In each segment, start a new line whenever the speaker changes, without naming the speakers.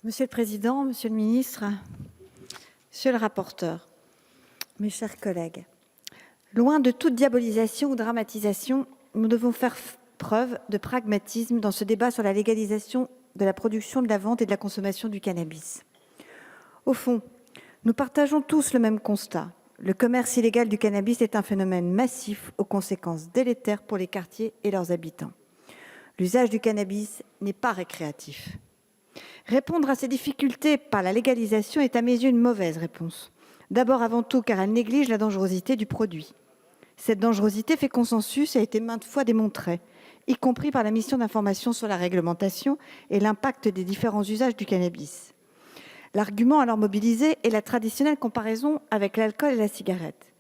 Monsieur le président, monsieur le ministre, monsieur le rapporteur, mes chers collègues, loin de toute diabolisation ou dramatisation, nous devons faire preuve de pragmatisme dans ce débat sur la légalisation de la production, de la vente et de la consommation du cannabis. Au fond, nous partageons tous le même constat. Le commerce illégal du cannabis est un phénomène massif aux conséquences délétères pour les quartiers et leurs habitants. L'usage du cannabis n'est pas récréatif. Répondre à ces difficultés par la légalisation est à mes yeux une mauvaise réponse. D'abord, avant tout, car elle néglige la dangerosité du produit. Cette dangerosité fait consensus et a été maintes fois démontrée, y compris par la mission d'information sur la réglementation et l'impact des différents usages du cannabis. L'argument alors mobilisé est la traditionnelle comparaison avec l'alcool et la cigarette.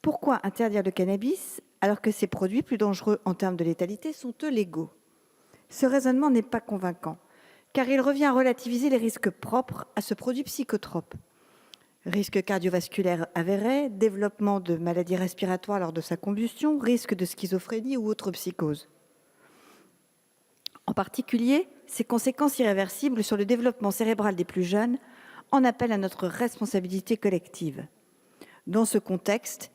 Pourquoi interdire le cannabis alors que ces produits plus dangereux en termes de létalité sont eux légaux? Ce raisonnement n'est pas convaincant, car il revient à relativiser les risques propres à ce produit psychotrope. Risque cardiovasculaire avéré, développement de maladies respiratoires lors de sa combustion, risque de schizophrénie ou autre psychose. En particulier, ses conséquences irréversibles sur le développement cérébral des plus jeunes en appellent à notre responsabilité collective. Dans ce contexte,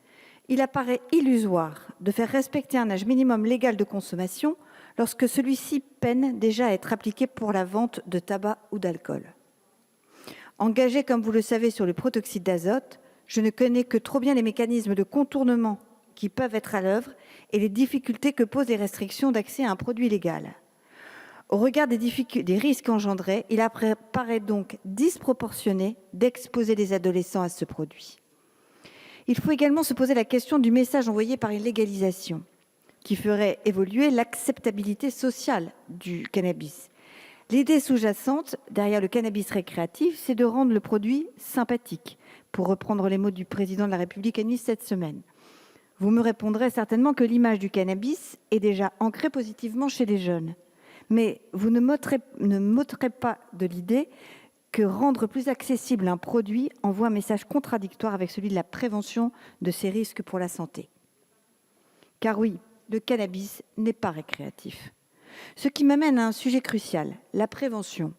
il apparaît illusoire de faire respecter un âge minimum légal de consommation lorsque celui-ci peine déjà à être appliqué pour la vente de tabac ou d'alcool. Engagé, comme vous le savez, sur le protoxyde d'azote, je ne connais que trop bien les mécanismes de contournement qui peuvent être à l'œuvre et les difficultés que posent les restrictions d'accès à un produit légal. Au regard des risques engendrés, il apparaît donc disproportionné d'exposer les adolescents à ce produit. Il faut également se poser la question du message envoyé par une légalisation qui ferait évoluer l'acceptabilité sociale du cannabis. L'idée sous-jacente derrière le cannabis récréatif, c'est de rendre le produit sympathique, pour reprendre les mots du président de la République émis cette semaine. Vous me répondrez certainement que l'image du cannabis est déjà ancrée positivement chez les jeunes. Mais vous ne m'ôterez pas de l'idée que rendre plus accessible un produit envoie un message contradictoire avec celui de la prévention de ces risques pour la santé. Car oui, le cannabis n'est pas récréatif. Ce qui m'amène à un sujet crucial, la prévention.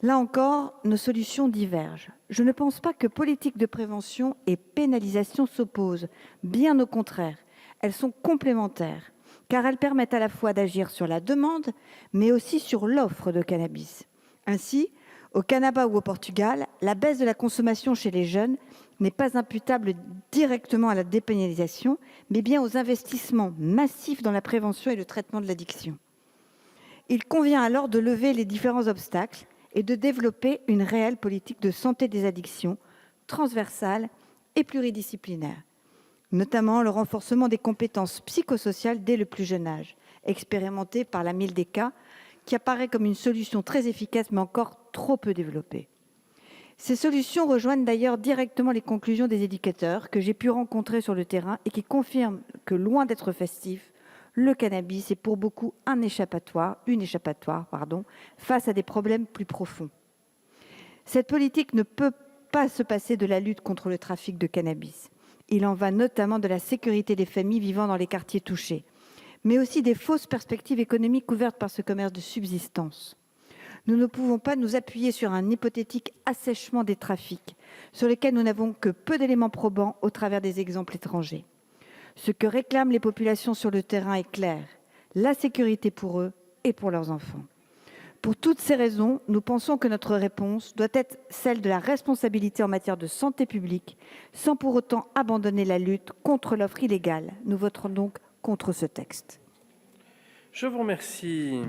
Là encore, nos solutions divergent. Je ne pense pas que politique de prévention et pénalisation s'opposent. Bien au contraire, elles sont complémentaires, car elles permettent à la fois d'agir sur la demande, mais aussi sur l'offre de cannabis. Ainsi, au Canada ou au Portugal, la baisse de la consommation chez les jeunes n'est pas imputable directement à la dépénalisation, mais bien aux investissements massifs dans la prévention et le traitement de l'addiction. Il convient alors de lever les différents obstacles et de développer une réelle politique de santé des addictions, transversale et pluridisciplinaire, notamment le renforcement des compétences psychosociales dès le plus jeune âge, expérimenté par la Mildeca, qui apparaît comme une solution très efficace mais encore trop peu développée. Ces solutions rejoignent d'ailleurs directement les conclusions des éducateurs que j'ai pu rencontrer sur le terrain et qui confirment que, loin d'être festif, le cannabis est pour beaucoup une échappatoire face à des problèmes plus profonds. Cette politique ne peut pas se passer de la lutte contre le trafic de cannabis. Il en va notamment de la sécurité des familles vivant dans les quartiers touchés, mais aussi des fausses perspectives économiques couvertes par ce commerce de subsistance. Nous ne pouvons pas nous appuyer sur un hypothétique assèchement des trafics, sur lesquels nous n'avons que peu d'éléments probants au travers des exemples étrangers. Ce que réclament les populations sur le terrain est clair, la sécurité pour eux et pour leurs enfants. Pour toutes ces raisons, nous pensons que notre réponse doit être celle de la responsabilité en matière de santé publique, sans pour autant abandonner la lutte contre l'offre illégale. Nous voterons donc contre ce texte.
Je vous remercie.